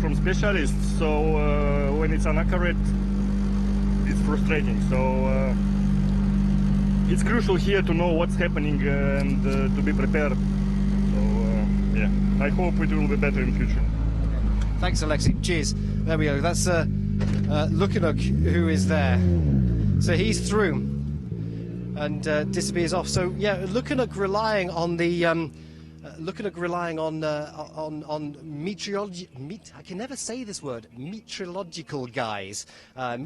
from specialists, so when it's inaccurate, it's frustrating. So it's crucial here to know what's happening and to be prepared. So yeah, I hope it will be better in future. Thanks, Alexei. Cheers. There we go. That's Lukanuk who is there. So he's through and disappears off. So yeah, Lukanuk relying on the meteorology. I can never say this word. Meteorological guys. The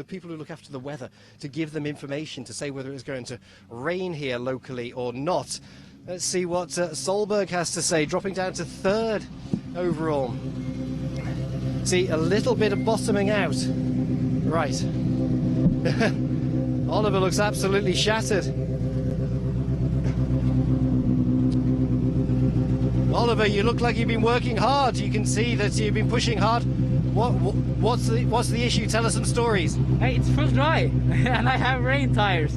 people who look after the weather, to give them information to say whether it's going to rain here locally or not. Let's see what Solberg has to say, dropping down to third overall. See, a little bit of bottoming out. Right. Oliver looks absolutely shattered. Oliver, you look like you've been working hard. You can see that you've been pushing hard. What's the issue? Tell us some stories. Hey, it's full dry and I have rain tires.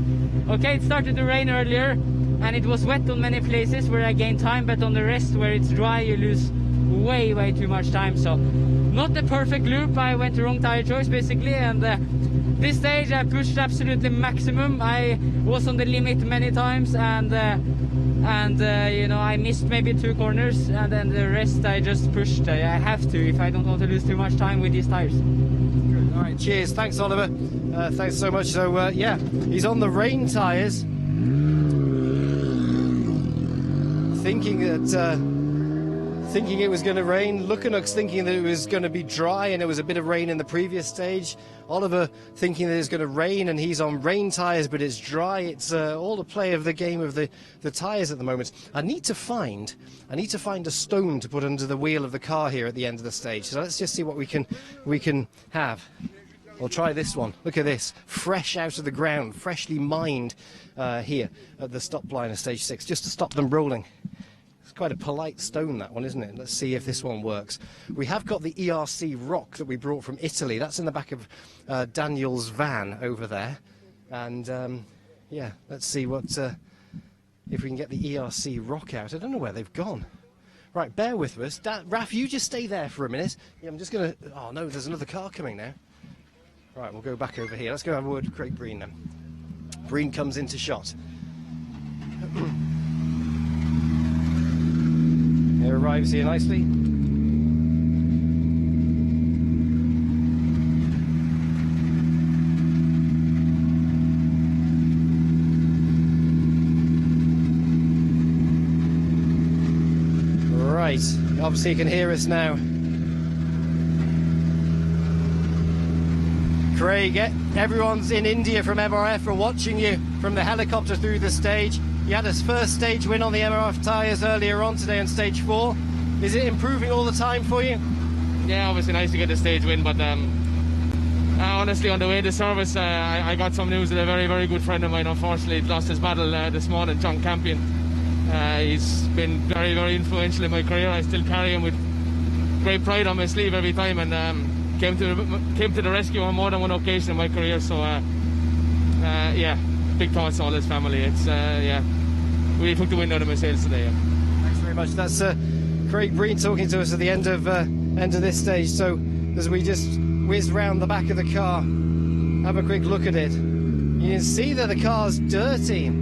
Okay, it started to rain earlier and it was wet on many places where I gained time, but on the rest where it's dry you lose way too much time. So not the perfect loop. I went the wrong tire choice basically, and this stage I pushed absolutely maximum. I was on the limit many times, and you know, I missed maybe 2 corners, and then the rest I just pushed. I have to if I don't want to lose too much time with these tires. Good. All right, cheers. Thanks, Oliver. Thanks so much. So yeah, he's on the rain tires, thinking it was going to rain. Lukanuk's thinking that it was going to be dry, and there was a bit of rain in the previous stage. Oliver thinking that it's going to rain, and he's on rain tyres, but it's dry. It's all the play of the game of the tyres at the moment. I need to find a stone to put under the wheel of the car here at the end of the stage. So let's just see what we can have. We'll try this one. Look at this, fresh out of the ground, freshly mined here at the stop line of stage 6, just to stop them rolling. Quite a polite stone, that one, isn't it? Let's see if this one works. We have got the ERC rock that we brought from Italy. That's in the back of Daniel's van over there. And yeah, let's see what if we can get the ERC rock out. I don't know where they've gone. Right, bear with us. Raf, you just stay there for a minute. Yeah, I'm just going to... Oh, no, there's another car coming now. Right, we'll go back over here. Let's go have a word with Craig Breen then. Breen comes into shot. It arrives here nicely. Right, obviously you can hear us now. Craig, everyone's in India from MRF are watching you from the helicopter through the stage. You had a first stage win on the MRF tyres earlier on today on stage 4. Is it improving all the time for you? Yeah, obviously nice to get the stage win, but honestly, on the way to service, I got some news that a very good friend of mine unfortunately lost his battle this morning, John Campion. He's been very influential in my career. I still carry him with great pride on my sleeve every time, and came to the rescue on more than one occasion in my career. So yeah, big thoughts to all his family. It's yeah, we took the wind out of my sails today. Yeah. Thanks very much. That's Craig Breen talking to us at the end of this stage. So as we just whiz round the back of the car, have a quick look at it. You can see that the car's dirty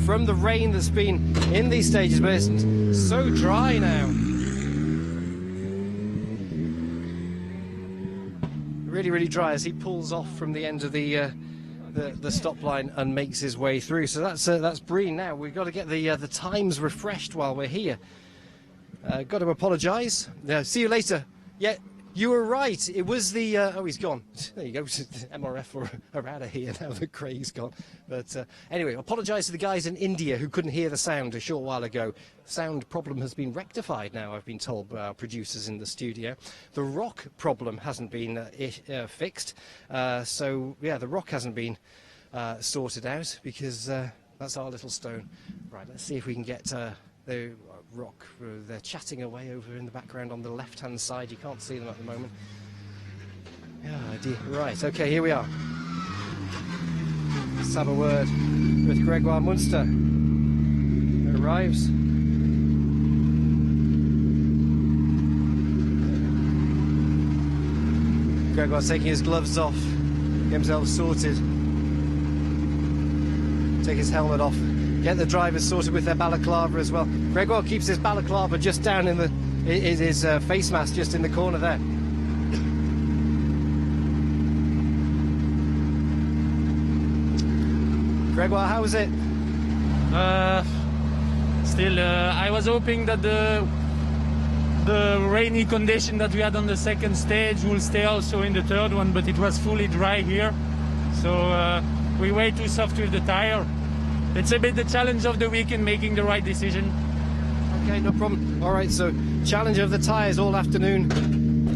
from the rain that's been in these stages, but it's so dry now. Really dry as he pulls off from the end of the stop line and makes his way through. So that's Breen now. We've got to get the times refreshed while we're here. Got to apologise. See you later. Yeah, you were right. It was the... oh, he's gone. There you go. MRF are out of here now that Craig's gone. But anyway, apologise to the guys in India who couldn't hear the sound a short while ago. Sound problem has been rectified now, I've been told by our producers in the studio. The rock problem hasn't been fixed. So, yeah, the rock hasn't been sorted out because that's our little stone. Right, let's see if we can get... the rock, they're chatting away over in the background on the left-hand side. You can't see them at the moment. Oh dear. Right, okay, here we are. Let's have a word with Gregoire Munster, who arrives. Gregoire taking his gloves off, get himself sorted. Take his helmet off. Get the drivers sorted with their balaclava as well. Gregoire keeps his balaclava just down in his face mask just in the corner there. Gregoire, how was it? Still, I was hoping that the rainy condition that we had on the second stage will stay also in the third one, but it was fully dry here. So we were too soft with the tire. It's a bit the challenge of the week in making the right decision. Okay, no problem. All right, so challenge of the tyres all afternoon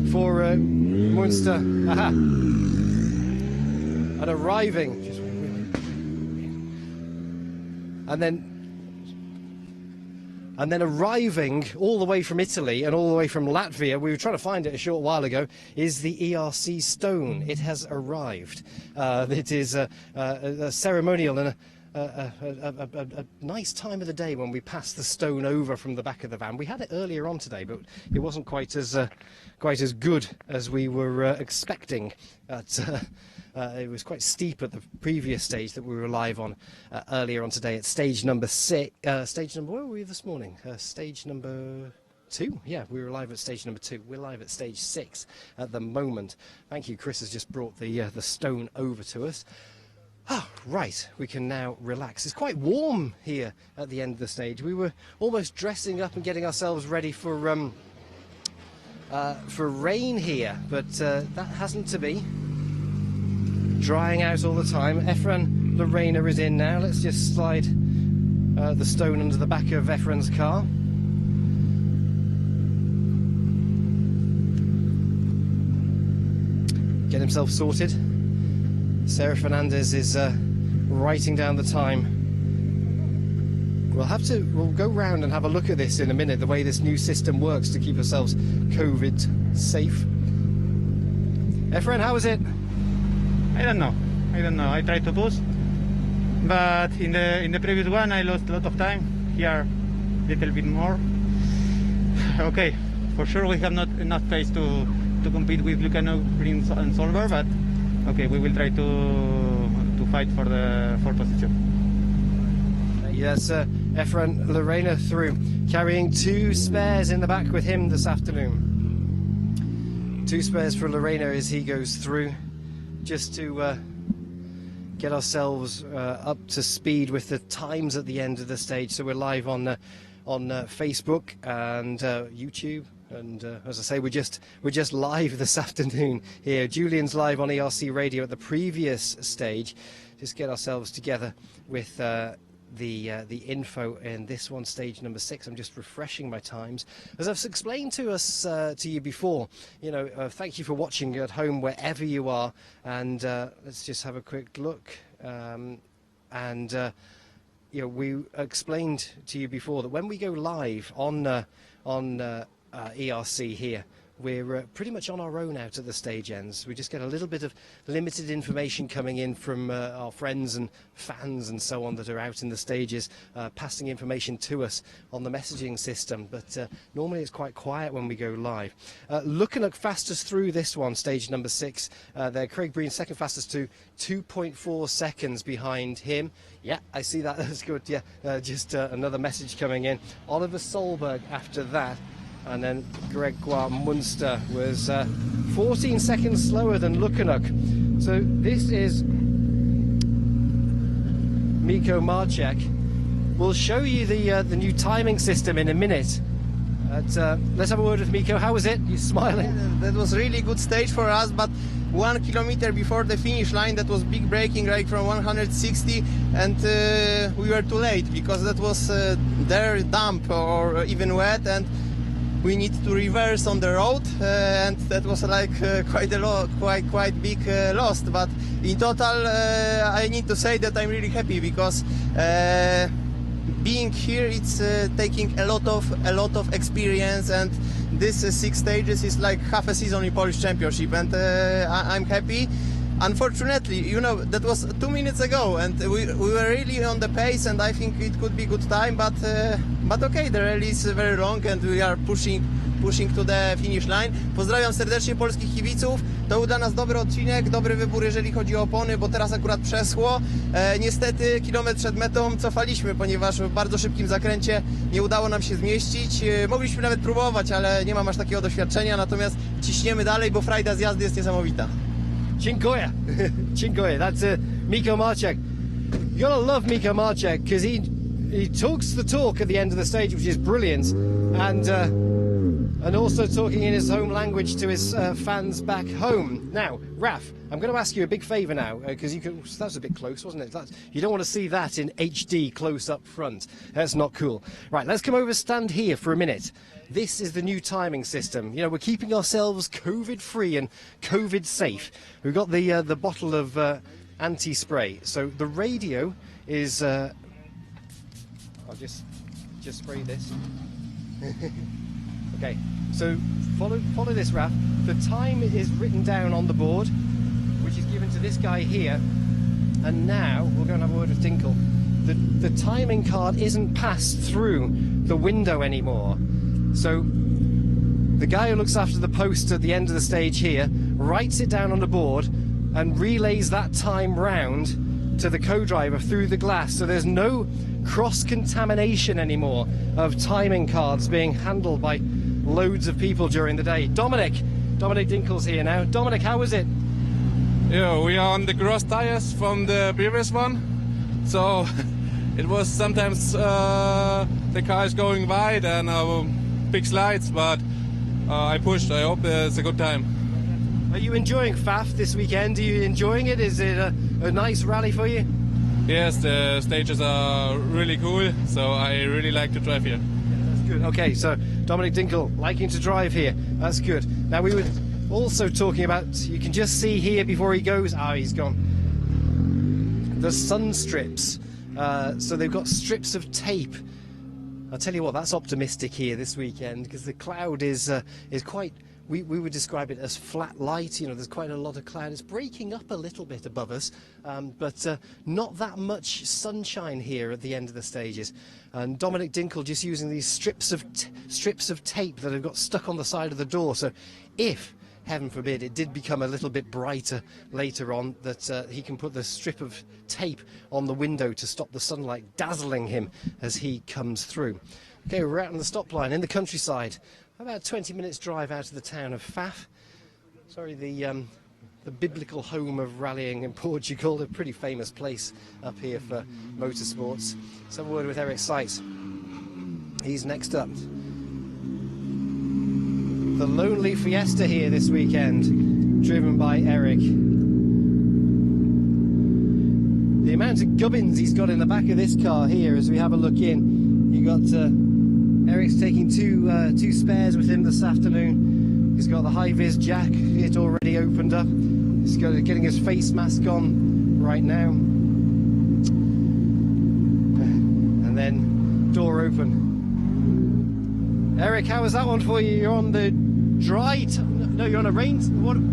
for Munster. Aha. And arriving. And then arriving all the way from Italy and all the way from Latvia, we were trying to find it a short while ago, is the ERC stone. It has arrived. It is a ceremonial and a nice time of the day when we pass the stone over from the back of the van. We had it earlier on today, but it wasn't quite as good as we were expecting. It was quite steep at the previous stage that we were live on earlier on today at stage number 6. Where were we this morning? Stage number 2. Yeah, we were live at stage number 2. We're live at stage 6 at the moment. Thank you. Chris has just brought the stone over to us. Ah, right, we can now relax. It's quite warm here at the end of the stage. We were almost dressing up and getting ourselves ready for rain here, but that hasn't to be. Drying out all the time. Efren Lorena is in now. Let's just slide the stone under the back of Efren's car. Get himself sorted. Sarah Fernandez is writing down the time. We'll go round and have a look at this in a minute, the way this new system works to keep ourselves COVID safe. Efren, how was it? I don't know. I tried to push, but in the previous one I lost a lot of time. Here, a little bit more. Okay, for sure we have not enough pace to compete with Lucano, Breen and Solberg, but okay, we will try to fight for the fourth position. Yes, Efren Lorena through, carrying 2 spares in the back with him this afternoon. 2 spares for Lorena as he goes through, just to get ourselves up to speed with the times at the end of the stage. So we're live on Facebook and YouTube. And as I say, we're just live this afternoon here. Julian's live on ERC Radio at the previous stage. Just get ourselves together with the info in this one, stage number 6. I'm just refreshing my times. As I've explained to you before, thank you for watching at home wherever you are. And let's just have a quick look. We explained to you before that when we go live on ERC here, we're pretty much on our own out at the stage ends. We just get a little bit of limited information coming in from our friends and fans and so on that are out in the stages, passing information to us on the messaging system. But normally it's quite quiet when we go live. Looking at fastest through this one, stage number 6, there, Craig Breen, second fastest to 2.4 seconds behind him. Yeah, I see that. That's good. Yeah, just another message coming in. Oliver Solberg after that. And then Gregoire Munster was 14 seconds slower than Lukanuk. So this is Miko Marchek. We'll show you the new timing system in a minute. Let's have a word with Miko. How was it? You're smiling. That was really good stage for us, but 1 kilometer before the finish line, that was big braking, like from 160, and we were too late because that was there damp or even wet, and we need to reverse on the road, and that was like quite big loss. But in total, I need to say that I'm really happy because being here, it's taking a lot of experience, and this 6 stages is like half a season in Polish Championship, and I'm happy. Unfortunately, that was 2 minutes ago, and we were really on the pace, and I think it could be good time, but okay, the rally is very long, and we are pushing pushing to the finish line. Pozdrawiam serdecznie polskich kibiców. To był dla nas dobry odcinek, dobry wybór, jeżeli chodzi o opony, bo teraz akurat przeschło. Niestety kilometr przed metą cofaliśmy, ponieważ w bardzo szybkim zakręcie nie udało nam się zmieścić. Mogliśmy nawet próbować, ale nie mam aż takiego doświadczenia, natomiast ciśniemy dalej, bo frajda z jazdy jest niesamowita. Dziękuję. Dziękuję. That's Miko Marczak. You're gonna love Miko Marczak because he talks the talk at the end of the stage, which is brilliant, and also talking in his home language to his fans back home. Now, Raf, I'm going to ask you a big favour now because that was a bit close, wasn't it? You don't want to see that in HD close up front. That's not cool. Right, let's come over, stand here for a minute. This is the new timing system. You know, we're keeping ourselves COVID-free and COVID-safe. We've got the bottle of anti-spray. So the radio is. I'll just spray this. Okay. So follow this, Raf. The time is written down on the board, which is given to this guy here. And now we'll go and have a word with Dinkle. The timing card isn't passed through the window anymore. So the guy who looks after the post at the end of the stage here writes it down on the board and relays that time round to the co-driver through the glass. So there's no cross-contamination anymore of timing cards being handled by loads of people during the day. Dominic Dinkle's here now. Dominic, how was it? Yeah, we are on the cross tires from the previous one, so it was sometimes the car is going wide and big slides, but I pushed. I hope it's a good time. Are you enjoying Fafe this weekend? Are you enjoying it? Is it a nice rally for you? Yes, the stages are really cool, so I really like to drive here. Yeah, that's good. Okay, so Dominic Dinkle liking to drive here. That's good. Now we were also talking about, you can just see here before he goes, he's gone. The sun strips. So they've got strips of tape. I'll tell you what, that's optimistic here this weekend because the cloud is quite. We would describe it as flat light. You know, there's quite a lot of cloud. It's breaking up a little bit above us, but not that much sunshine here at the end of the stages. And Dominic Dinkle just using these strips of tape that have got stuck on the side of the door. So if, heaven forbid, it did become a little bit brighter later on, that he can put the strip of tape on the window to stop the sunlight dazzling him as he comes through. Okay, we're out on the stop line in the countryside. About 20 minutes drive out of the town of Fafe. Sorry, the biblical home of rallying in Portugal, a pretty famous place up here for motorsports. Let's have a word with Eric Seitz. He's next up. The Lonely Fiesta here this weekend, driven by Eric. The amount of gubbins he's got in the back of this car here as we have a look in. You got Eric's taking two spares with him this afternoon. He's got the high-vis jacket already opened up. He's getting his face mask on right now. And then door open. Eric, how was that one for you? You're on the dry... No, you're on a rain...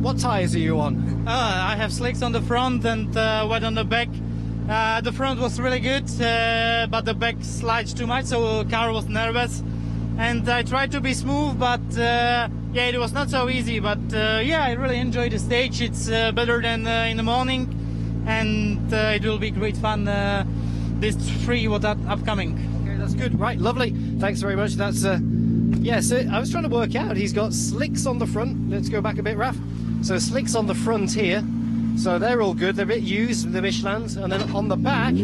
What tyres are you on? I have slicks on the front and wet on the back. The front was really good, but the back slides too much, so the car was nervous. And I tried to be smooth, but yeah, it was not so easy. But yeah, I really enjoyed the stage. It's better than in the morning, and it will be great fun this three what upcoming. Okay, that's good. Right, lovely. Thanks very much. That's yes. I was trying to work out. He's got slicks on the front. Let's go back a bit, Raf. So slicks on the front here. So they're all good. They're a bit used, the Michelins, and then on the back.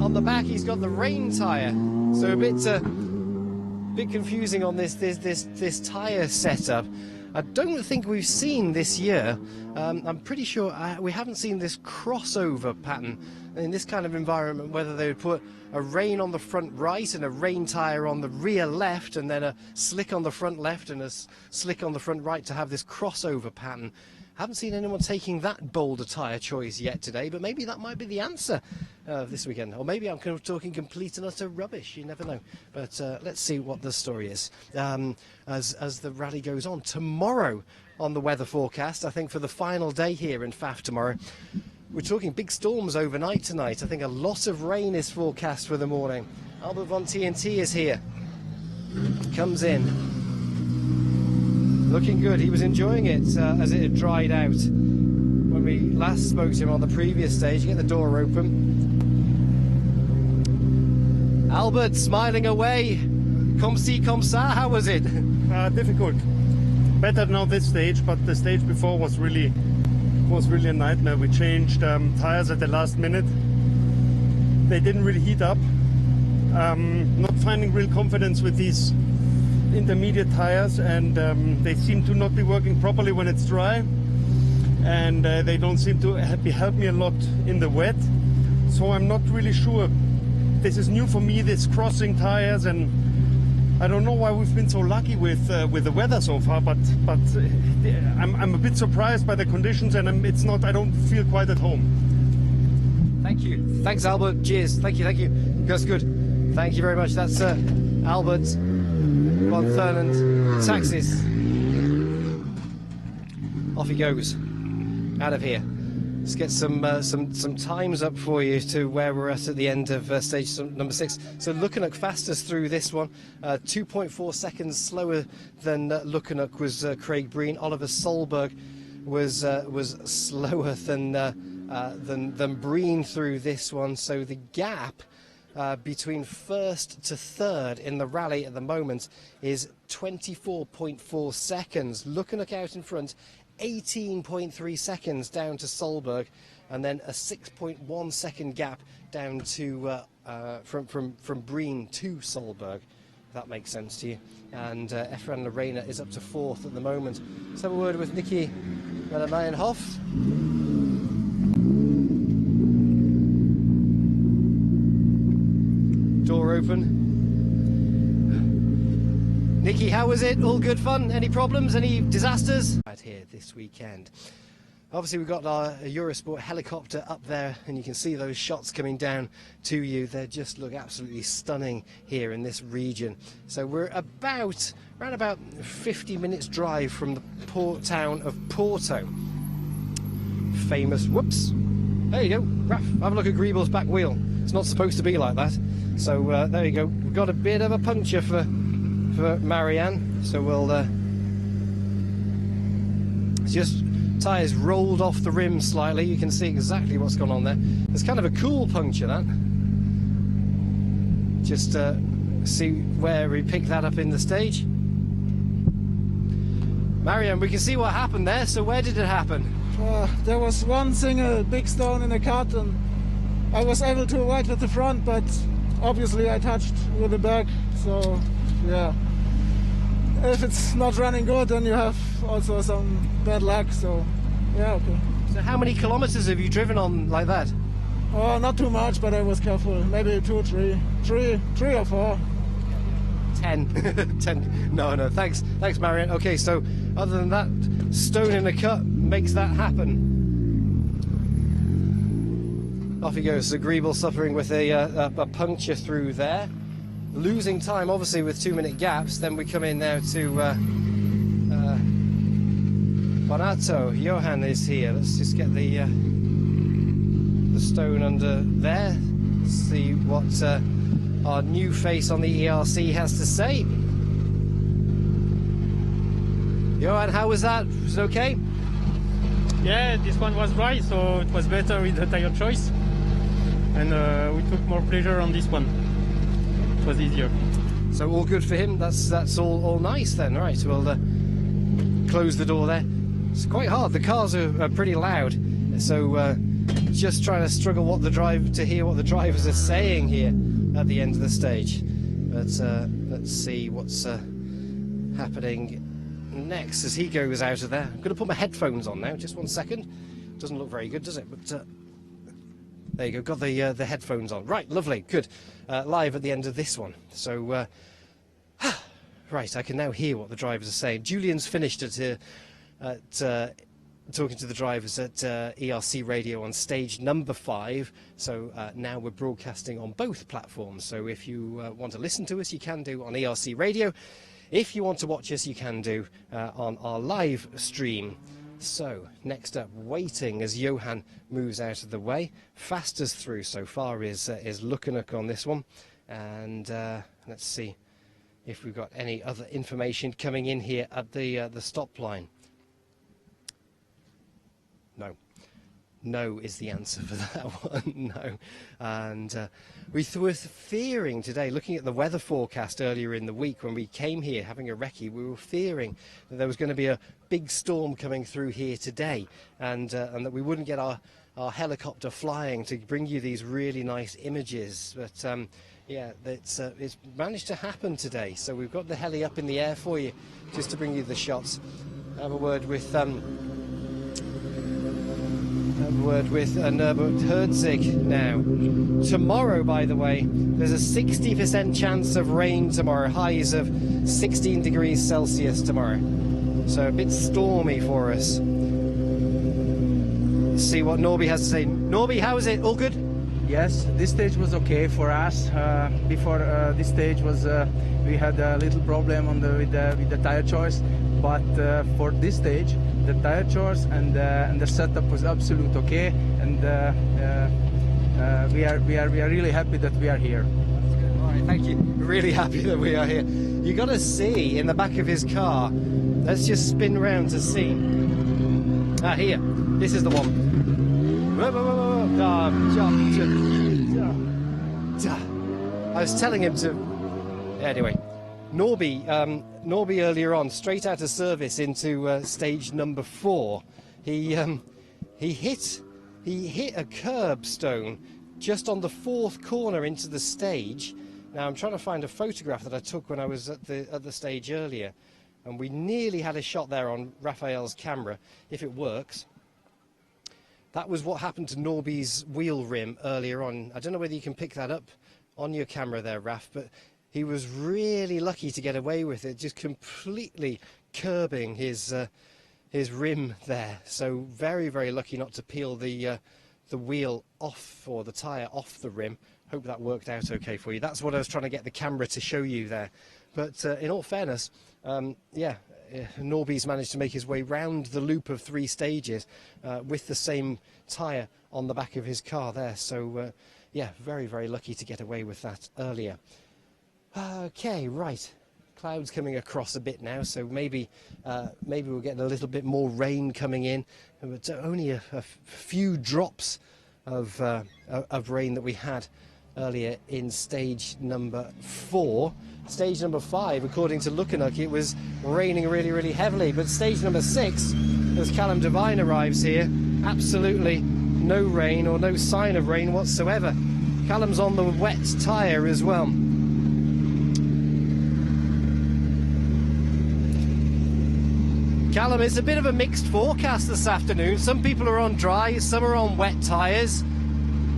On the back, he's got the rain tyre, so a bit confusing on this tyre setup. I don't think we've seen this year. I'm pretty sure we haven't seen this crossover pattern in this kind of environment. Whether they would put a rain on the front right and a rain tyre on the rear left, and then a slick on the front left and a slick on the front right to have this crossover pattern. Haven't seen anyone taking that bold a tyre choice yet today, but maybe that might be the answer this weekend. Or maybe I'm kind of talking complete and utter rubbish, you never know. But let's see what the story is as the rally goes on. Tomorrow on the weather forecast, I think for the final day here in Fafe tomorrow, we're talking big storms overnight tonight. I think a lot of rain is forecast for the morning. Albert von TNT is here. comes in. Looking good. He was enjoying it as it had dried out. When we last spoke to him on the previous stage, you get the door open. Albert smiling away. Comme ci, comme ça, how was it? Difficult. Better now this stage, but the stage before was really a nightmare. We changed tires at the last minute. They didn't really heat up. Not finding real confidence with these intermediate tires, and they seem to not be working properly when it's dry, and they don't seem to help me a lot in the wet. So I'm not really sure. This is new for me, this crossing tires, and I don't know why we've been so lucky with the weather so far, but I'm a bit surprised by the conditions, and I don't feel quite at home. Thank you. Thanks, Albert. Cheers. Thank you. That's good. Thank you very much. That's Albert von Thurnand, Taxis. Off he goes. Out of here. Let's get some times up for you to where we're at the end of stage number 6. So Lukanook fastest through this one, 2.4 seconds slower than Lukanook was Craig Breen. Oliver Solberg was slower than Breen through this one. So the gap between first to third in the rally at the moment is 24.4 seconds. Lukanook out in front, 18.3 seconds down to Solberg, and then a 6.1 second gap down to from Breen to Solberg. If that makes sense to you. And Efren Lorena is up to 4th at the moment. Let's have a word with Nicky Mellenijenhoff. Door open. Nicky, how was it? All good fun? Any problems? Any disasters? Right here this weekend. Obviously we've got our Eurosport helicopter up there, and you can see those shots coming down to you. They just look absolutely stunning here in this region. So we're around about 50 minutes drive from the port town of Porto. Famous, whoops. There you go, Raf, have a look at Griebel's back wheel. It's not supposed to be like that. So there you go. We've got a bit of a puncture for Marianne. So we'll just tyres rolled off the rim slightly. You can see exactly what's gone on there. It's kind of a cool puncture, that. Just see where we picked that up in the stage. Marianne, we can see what happened there. So where did it happen? There was one single big stone in the cut, and I was able to avoid with the front, but obviously I touched with the back. So yeah, if it's not running good, then you have also some bad luck. So yeah, okay. So how many kilometers have you driven on like that? Oh, not too much, but I was careful. Maybe 2, 3 or 4. 10. 10. No, thanks Marianne. Okay, so other than that, stone in the cut makes that happen. Off he goes. So Griebel suffering with a puncture through there, losing time obviously with 2-minute gaps. Then we come in now to Bonato. Johan is here. Let's just get the stone under there. See what our new face on the ERC has to say. Johan, how was that? Was it okay? Yeah, this one was dry, so it was better with the tire choice, and we took more pleasure on this one. It was easier. So all good for him. That's all nice then. All right, so we'll close the door there. It's quite hard. The cars are pretty loud, so just trying to struggle to hear what the drivers are saying here at the end of the stage. But let's see what's happening next as he goes out of there. I'm going to put my headphones on now. Just 1 second. Doesn't look very good, does it? But there you go. Got the headphones on. Right, lovely, good. Live at the end of this one. So right, I can now hear what the drivers are saying. Julian's finished at talking to the drivers at ERC Radio on stage number 5. So now we're broadcasting on both platforms. So if you want to listen to us, you can do on ERC Radio. If you want to watch us, you can do on our live stream. So next up, waiting as Johan moves out of the way. Fastest through so far is Lukanook on this one. And let's see if we've got any other information coming in here at the stop line. No. No is the answer for that one, no. And we were fearing today, looking at the weather forecast earlier in the week when we came here having a recce, we were fearing that there was going to be a big storm coming through here today, and that we wouldn't get our helicopter flying to bring you these really nice images. But yeah, it's managed to happen today. So we've got the heli up in the air for you just to bring you the shots. Have a word with Norbert Herzig now. Tomorrow, by the way, there's a 60% chance of rain tomorrow, highs of 16 degrees Celsius tomorrow. So a bit stormy for us. See what Norby has to say. Norby, how is it? All good? Yes, this stage was okay for us. Before this stage was, we had a little problem with the tire choice, but for this stage, the tire choice and the setup was absolute okay, and we are really happy that we are here. All right, thank you. Really happy that we are here. You got to see in the back of his car. Let's just spin round to see. Ah, here. This is the one. I was telling him to. Anyway, Norby earlier on, straight out of service into stage number 4. He hit a curbstone just on the 4th corner into the stage. Now I'm trying to find a photograph that I took when I was at the stage earlier, and we nearly had a shot there on Raphael's camera if it works. That was what happened to Norby's wheel rim earlier on. I don't know whether you can pick that up on your camera there, Raf, but he was really lucky to get away with it, just completely curbing his rim there. So very, very lucky not to peel the wheel off, or the tyre off the rim. Hope that worked out okay for you. That's what I was trying to get the camera to show you there. But in all fairness, yeah, Norby's managed to make his way round the loop of 3 stages with the same tyre on the back of his car there. So yeah, very, very lucky to get away with that earlier. Okay, right. Clouds coming across a bit now, so maybe we'll get a little bit more rain coming in. But only a few drops of rain that we had earlier in stage number 4. Stage number 5, according to Lukanook, it was raining really, really heavily. But stage number 6, as Callum Devine arrives here, absolutely no rain, or no sign of rain whatsoever. Callum's on the wet tyre as well. Callum, it's a bit of a mixed forecast this afternoon. Some people are on dry, some are on wet tyres.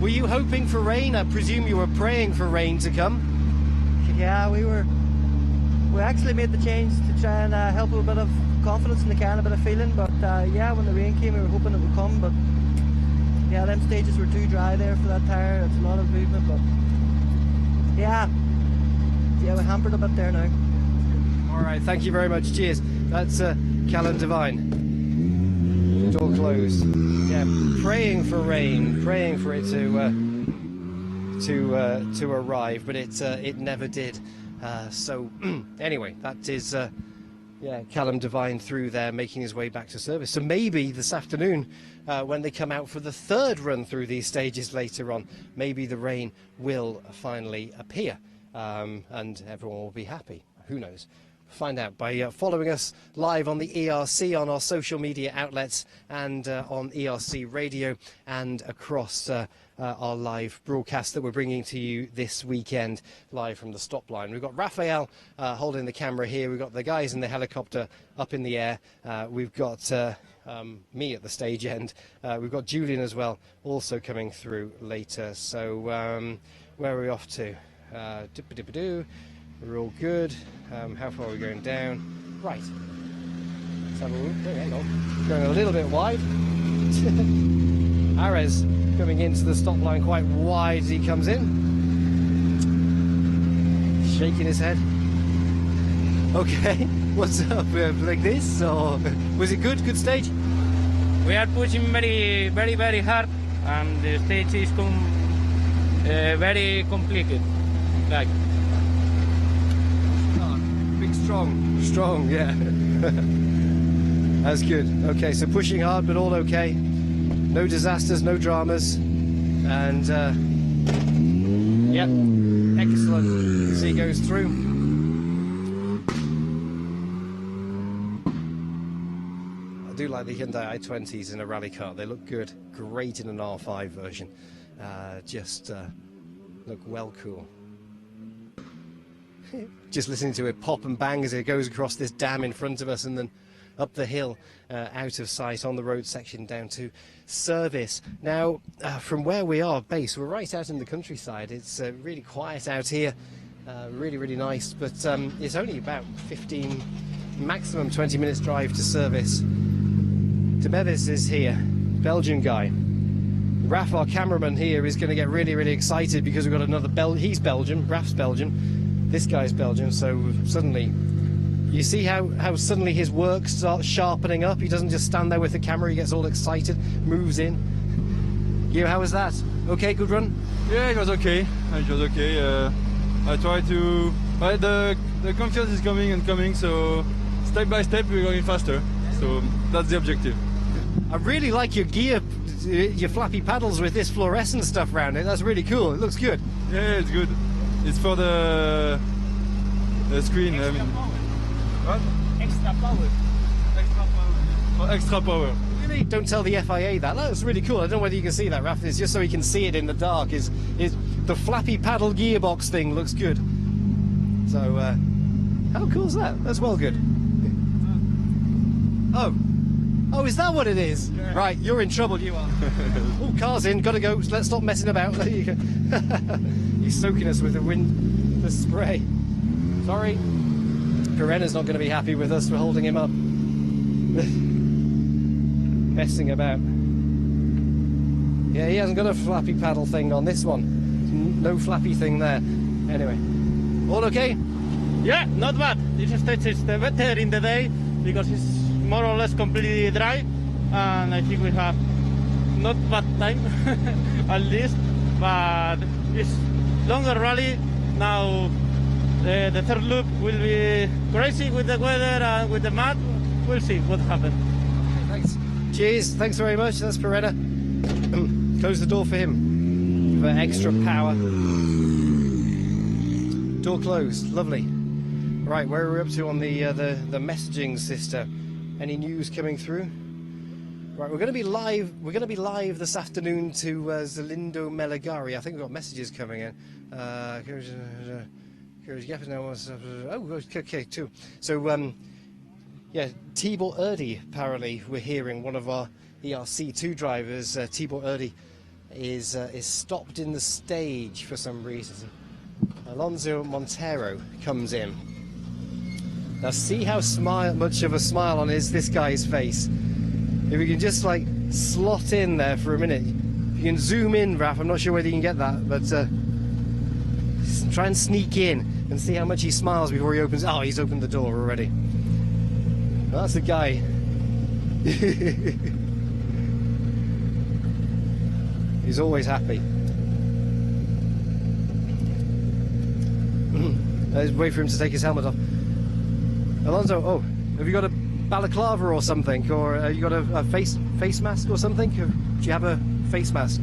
Were you hoping for rain? I presume you were praying for rain to come. Yeah, we actually made the change to try and help with a bit of confidence in the car and a bit of feeling, but yeah, when the rain came we were hoping it would come, but yeah, them stages were too dry there for that tyre. It's a lot of movement, but yeah, we hampered a bit there now. Alright, thank you very much, cheers. That's Callum Devine. Door closed. Yeah, praying for rain, praying for it to arrive, but it never did. So anyway, that is yeah, Callum Devine through there, making his way back to service. So maybe this afternoon, when they come out for the 3rd run through these stages later on, maybe the rain will finally appear, and everyone will be happy. Who knows? Find out by following us live on the ERC, on our social media outlets, and on ERC radio, and across our live broadcast that we're bringing to you this weekend, live from the stop line. We've got Raphael holding the camera here. We've got the guys in the helicopter up in the air. We've got me at the stage end. We've got Julian as well, also coming through later. So where are we off to? We're all good. How far are we going down? Right. Let's have a look. Oh, hang on. Going a little bit wide. Ares coming into the stop line quite wide as he comes in. Shaking his head. Okay. What's up? Like this? Or was it good? Good stage? We are pushing very, very, very hard, and the stage is very complicated. Like. big strong, yeah. That's good. Okay, so pushing hard, but all okay. No disasters, no dramas, and yep, excellent as he goes through. I do like the Hyundai i20s in a rally car. They look good. Great in an R5 version. Just look well cool. Just listening to it pop and bang as it goes across this dam in front of us and then up the hill, out of sight on the road section down to service. Now, from where we are based, we're right out in the countryside. It's really quiet out here, really, really nice, but it's only about 15, maximum 20 minutes drive to service. De Bevis is here, Belgian guy. Raf, our cameraman here, is going to get really, really excited because we've got another he's Belgian, Raf's Belgian, this guy's Belgian, so suddenly, you see how suddenly his work starts sharpening up. He doesn't just stand there with the camera, he gets all excited, moves in. You, how was that? Okay, good run? Yeah, it was okay. It was okay. I tried to... the confidence is coming and coming, so step by step we're going faster. So that's the objective. I really like your gear, your flappy paddles with this fluorescent stuff around it. That's really cool. It looks good. Yeah, it's good. It's for the screen. I mean, what? Extra power. Extra power. Extra power. Really? Don't tell the FIA that. That's really cool. I don't know whether you can see that, Raf. It's just so you can see it in the dark. Is the flappy paddle gearbox thing looks good. So, how cool is that? That's well good. Oh, is that what it is? Yeah. Right, you're in trouble, you are. Oh, car's in, gotta go. Let's stop messing about. There you go. He's soaking us with the spray. Sorry. Perenna's not going to be happy with us for holding him up. Messing about. Yeah, he hasn't got a flappy paddle thing on this one. No flappy thing there. Anyway. All okay? Yeah, not bad. This stage is better in the day because it's more or less completely dry, and I think we have not bad time at least, but it's longer rally. Now the third loop will be crazy with the weather and with the mud. We'll see what happens. Thanks. Cheers. Thanks very much. That's Perenna. Close the door for him for extra power. Door closed. Lovely. Right, where are we up to on the messaging system? Any news coming through? Right, we're going to be live. We're going to be live this afternoon to Zelindo Meligari. I think we've got messages coming in. Oh, okay, too. So, yeah, Tibor Erdi, apparently, we're hearing one of our ERC2 drivers, Tibor Erdi, is stopped in the stage for some reason. Alonso Montero comes in. Now see how much of a smile on this guy's face. If we can just like slot in there for a minute. If you can zoom in, Raf, I'm not sure whether you can get that, but try and sneak in and see how much he smiles before he opens. Oh, he's opened the door already. Well, that's the guy. He's always happy. Let's wait for him to take his helmet off. Alonso, oh, have you got a balaclava or something? Or you got a face mask or something? Do you have a face mask?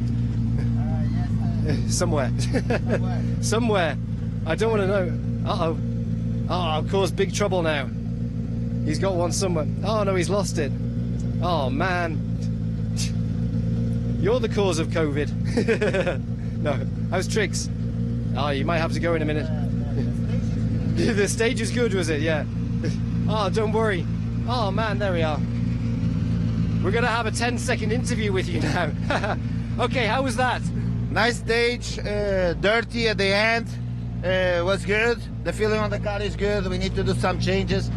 Yes. Somewhere. Somewhere. I don't want to know. Uh-oh. Oh, I've caused big trouble now. He's got one somewhere. Oh, no, he's lost it. Oh, man. You're the cause of COVID. No. How's Trix? Oh, you might have to go in a minute. The stage is good, was it? Yeah. Oh, don't worry. Oh, man, there we are. We're going to have a 10-second interview with you now. Okay, how was that? Nice stage, dirty at the end. Was good. The feeling on the car is good. We need to do some changes.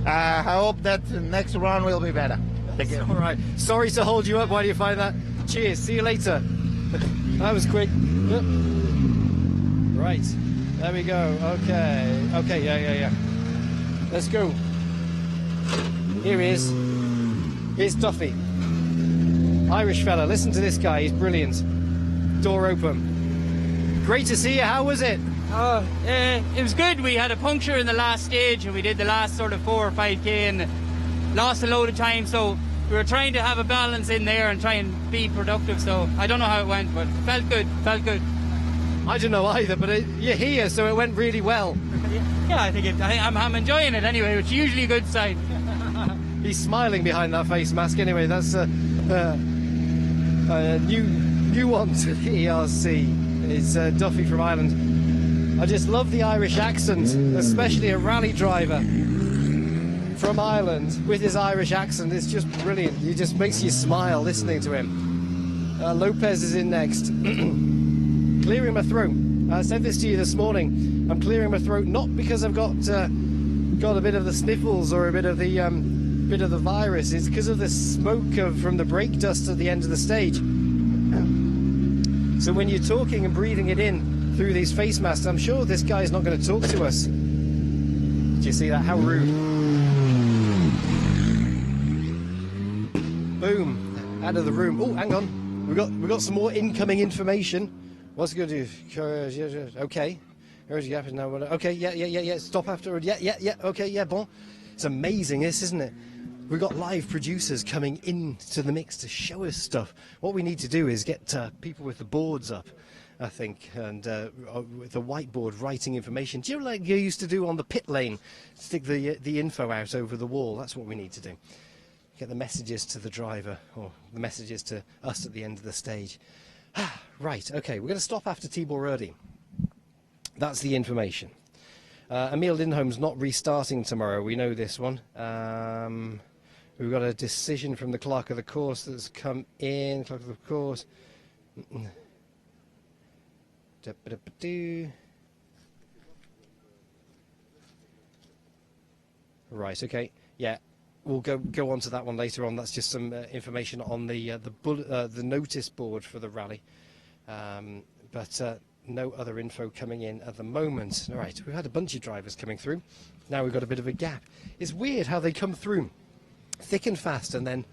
I hope that next round will be better. Thank you. All right. Sorry to hold you up. Why do you find that? Cheers. See you later. That was quick. Right. There we go. Okay. Okay. Yeah. Let's go. Here he is. Here's Duffy. Irish fella. Listen to this guy. He's brilliant. Door open. Great to see you. How was it? It was good. We had a puncture in the last stage and we did the last sort of 4 or 5k and lost a load of time, so we were trying to have a balance in there and try and be productive. So I don't know how it went, but felt good. I don't know either, but you're here, so it went really well. Yeah, I think I'm enjoying it anyway, which is usually a good sign. He's smiling behind that face mask anyway. That's a new one to the ERC. It's Duffy from Ireland. I just love the Irish accent, especially a rally driver from Ireland with his Irish accent. It's just brilliant. It just makes you smile listening to him. Lopez is in next. Clearing my throat. I said this to you this morning. I'm clearing my throat not because I've got a bit of the sniffles or a bit of the virus. It's because of the smoke from the brake dust at the end of the stage. So when you're talking and breathing it in through these face masks, I'm sure this guy's not going to talk to us. Did you see that? How rude. Boom, out of the room. Oh, hang on, we got some more incoming information. What's good? Okay, okay, yeah. Stop after. Yeah. Okay, yeah. Bon. It's amazing, this, isn't it? We've got live producers coming into the mix to show us stuff. What we need to do is get people with the boards up, I think, and with the whiteboard writing information. Do you know, like you used to do on the pit lane, stick the info out over the wall? That's what we need to do. Get the messages to the driver, or the messages to us at the end of the stage. Right, okay, we're going to stop after Tibor Erdi. That's the information. Emil Lindholm's not restarting tomorrow, we know this one. We've got a decision from the clerk of the course that's come in. Clerk of the course. Right, okay, yeah. We'll go on to that one later on. That's just some information on the notice board for the rally, but no other info coming in at the moment. All right, we've had a bunch of drivers coming through. Now we've got a bit of a gap. It's weird how they come through thick and fast and then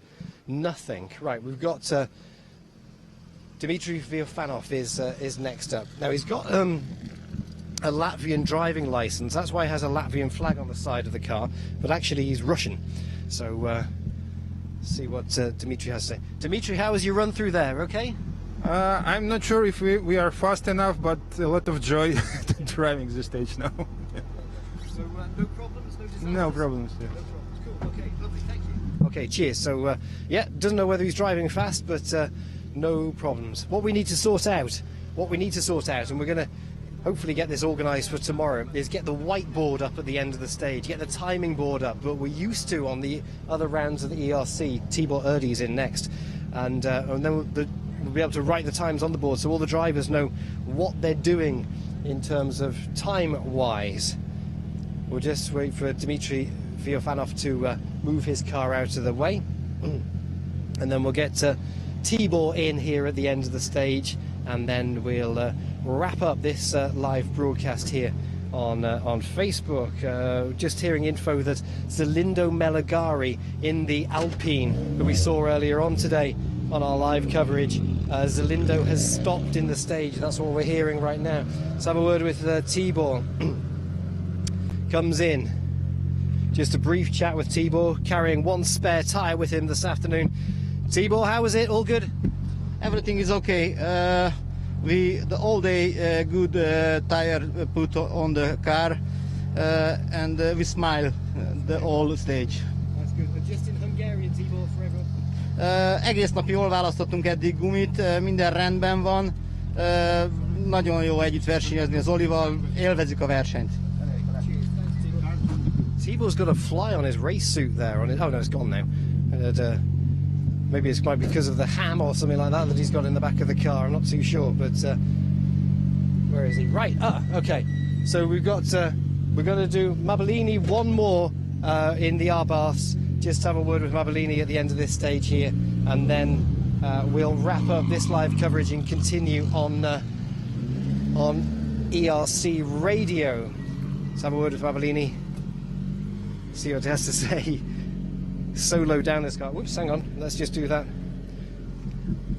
nothing. Right, we've got Dimitri Viofanov is next up. Now he's got a Latvian driving license. That's why he has a Latvian flag on the side of the car, but actually he's Russian. So see what Dimitri has to say. Dimitri, how was your run through there? Okay? I'm not sure if we are fast enough, but a lot of joy driving the stage now. So no problems, no disasters? No problems, yeah. No problems. Cool. Okay, lovely, thank you. Okay, cheers. So yeah, doesn't know whether he's driving fast, but no problems. What we need to sort out, and we're going to hopefully get this organised for tomorrow, is get the whiteboard up at the end of the stage, get the timing board up, but we're used to on the other rounds of the ERC. Tibor Erdi's in next, and then we'll be able to write the times on the board so all the drivers know what they're doing in terms of time-wise. We'll just wait for Dimitri Viofanov to move his car out of the way, and then we'll get Tibor in here at the end of the stage, and then we'll wrap up this live broadcast here on Facebook. Just hearing info that Zelindo Meligari in the Alpine that we saw earlier on today on our live coverage, Zelindo has stopped in the stage. That's what we're hearing right now. Let's have a word with Tibor. Comes in. Just a brief chat with Tibor, carrying one spare tyre with him this afternoon. Tibor, how was it? All good? Everything is okay. The all day good tire put on the car, and we smile the whole stage. That's good. But just in Hungarian, Tibor, forever. Egész nap jól választottunk eddig gumit, minden rendben van. Nagyon jó együtt versenyezni az Olival, élvezzük a versenyt. Tibor's got a fly on his race suit there. On it. Oh no, it's gone now. Maybe it's quite because of the ham or something like that he's got in the back of the car. I'm not too sure, but where is he? Right. Okay. So we've got we're going to do Mabellini one more in the R-Baths. Just have a word with Mabellini at the end of this stage here, and then we'll wrap up this live coverage and continue on ERC Radio. Let's have a word with Mabellini. See what he has to say. So low down this car. Whoops, hang on. Let's just do that.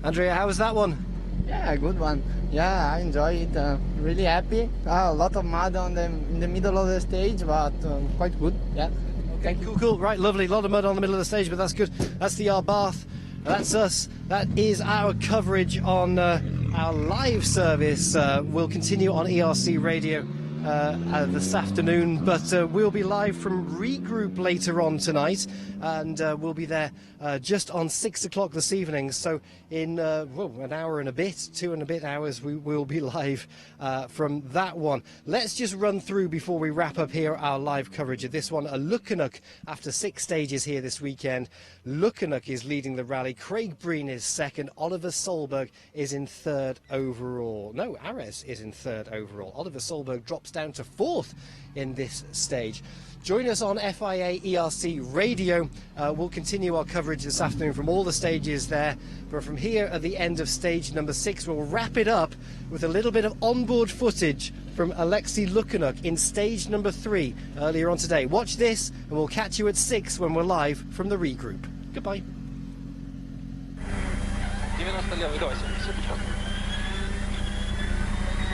Andrea, how was that one? Yeah, good one. Yeah, I enjoy it. Really happy. A lot of mud in the middle of the stage, but quite good. Yeah. Okay, cool. Right, lovely. A lot of mud on the middle of the stage, but that's good. That's the Arbath. That's us. That is our coverage on our live service. We'll continue on ERC Radio this afternoon, but we'll be live from Regroup later on tonight, and we'll be there just on 6 o'clock this evening. So in an hour and a bit, 2 and a bit hours, we will be live from that one. Let's just run through before we wrap up here our live coverage of this one. A Lukanook after 6 stages here this weekend. Lukanook is leading the rally. Craig Breen is second. Oliver Solberg is in third overall. No, Ares is in third overall. Oliver Solberg drops down to fourth in this stage. Join us on FIA ERC Radio. We'll continue our coverage this afternoon from all the stages there. But from here at the end of stage number 6, we'll wrap it up with a little bit of onboard footage from Alexei Lukanook in stage number 3 earlier on today. Watch this, and we'll catch you at 6 when we're live from the Regroup. Goodbye. 90 левый до 80.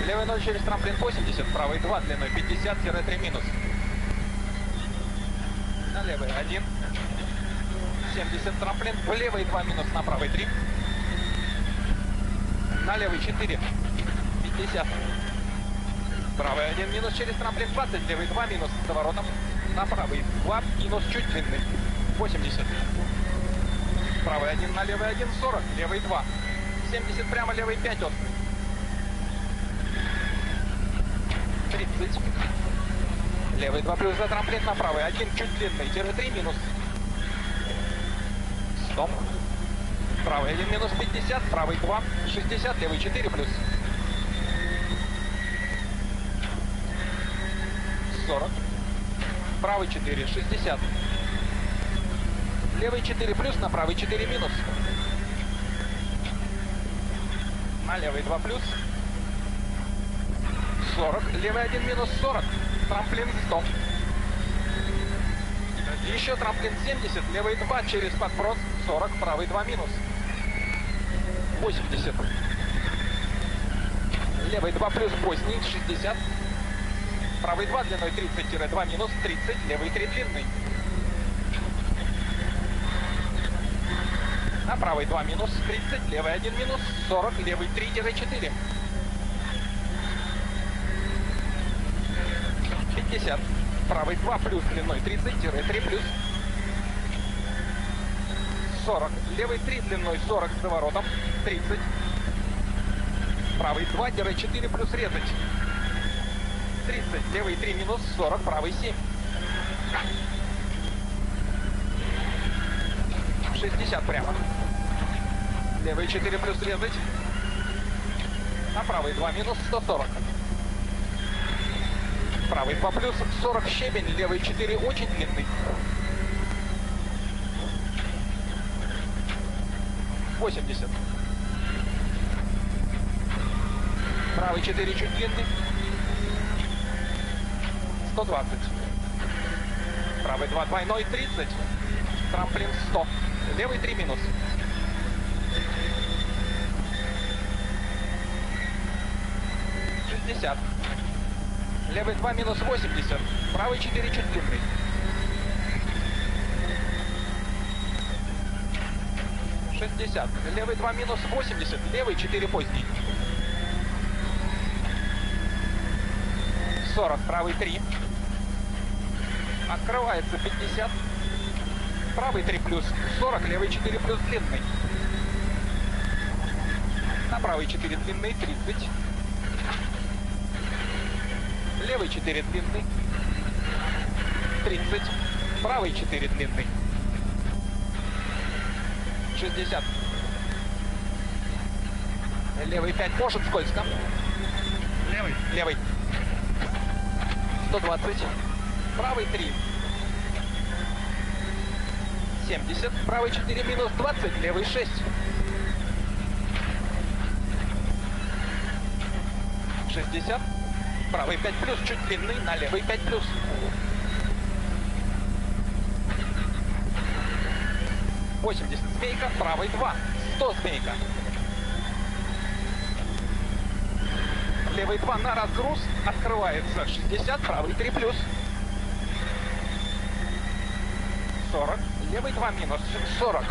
Левый 0 через трамплин 80, правый 2 длиной 50-3 минус. На левый 1. 70 трамплин, в левый 2 минус, на правый 3. На левый 4. 50. Правый 1 минус через трамплин 20, левый 2 минус с поворотом. На правый 2 минус чуть длинный 80. Правый 1 на левый 1, 40, левый 2. 70 прямо, левый 5 острый. 30. Левый 2 плюс за трамплин на правый 1, чуть длинный, 3 минус. Стоп. Правый 1 минус 50, правый 2, 60, левый 4 плюс. 40. Правый 4, 60. Левый 4 плюс, на правый 4 минус. На левый 2 плюс. 40. Левый 1 минус 40. Трамплин стоп. Еще трамплин 70. Левый 2 через подброс 40. Правый 2 минус. 80. Левый 2 плюс поздний 60. Правый 2 длиной 30-2 минус 30. Левый 3 длинный. На правый 2 минус 30, левый 1 минус 40, левый 3-4. 50. Правый 2 плюс длиной 30-3 плюс. 40. Левый 3 длиной 40 с поворотом. 30. Правый 2-4 плюс резать. 30. Левый 3 минус 40, правый 7. 60 прямо. Левый 4 плюс резать. А правый 2 минус 140. Правый 2 плюс 40 щебень, левый 4 очень длинный. 80. Правый 4 чуть длинный. 120. Правый 2 двойной 30. Трамплин 100. Левый 3 минус. 60. Левый 2 минус 80. Правый 4 чуть длинный. 60. Левый 2 минус 80. Левый 4 поздний. 40. Правый 3. Открывается 50. Правый 3 плюс 40, левый 4 плюс длинный. На правый 4 длинный, 30. Левый 4 длинный. 30. Правый 4 длинный. 60. Левый 5 может скользко. Левый. Левый. 120. Правый 3. 70. Правый 4 минус 20. Левый 6. 60. Правый 5 плюс, чуть длинный, на левый 5 плюс. 80. Змейка, правый 2. 100 змейка. левый 2 на разгруз, открывается 60, правый 3 плюс. 40, левый 2 минус, 40.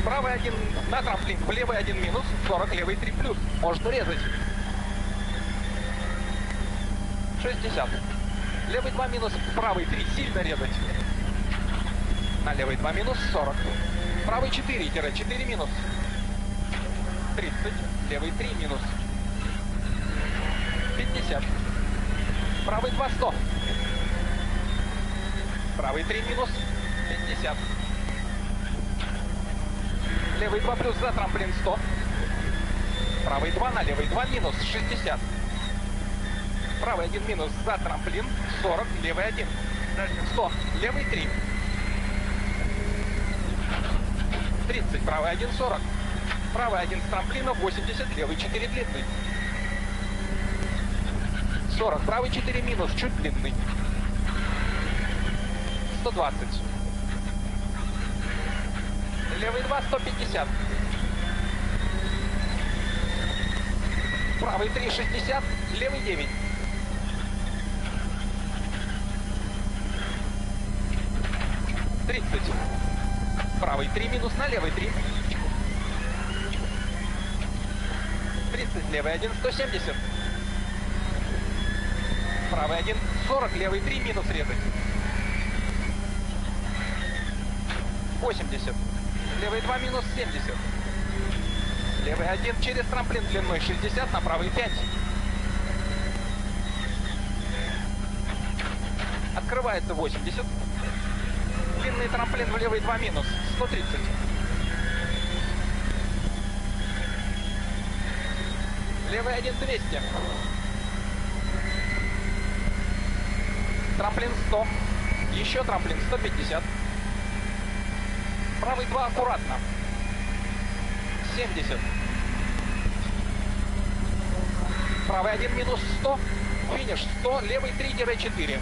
Правый 1 на трамплин, в левый 1 минус, 40, левый 3 плюс. Можно резать. 60. Левый 2 минус, правый 3, сильно резать. На левый 2 минус, 40. Правый 4-4 минус. 30, левый 3 минус. 50. Правый 2, 100. Правый 3 минус, 50. Левый 2 плюс за трамплин 100. Правый 2 на левый 2 минус 60. Правый 1 минус за трамплин 40. Левый 1. 100. Левый 3. 30. Правый 1 40. Правый 1 с трамплина 80. Левый 4 длинный. 40. Правый 4 минус, чуть длинный. 120. Левый 2, 150. Правый 3, 60. Левый 9. 30. Правый 3 минус на левый 3. 30. Левый 1, 170. Правый 1, 40. Левый 3 минус резать. 80. Левый 2 минус 70. Левый 1 через трамплин длиной 60 на правый 5. Открывается 80. Длинный трамплин в левый 2 минус 130. Левый 1 200. Трамплин 100. Еще трамплин 150. Правый 2 аккуратно. 70. Правый 1 минус 100. Финиш 100. Левый 3-4.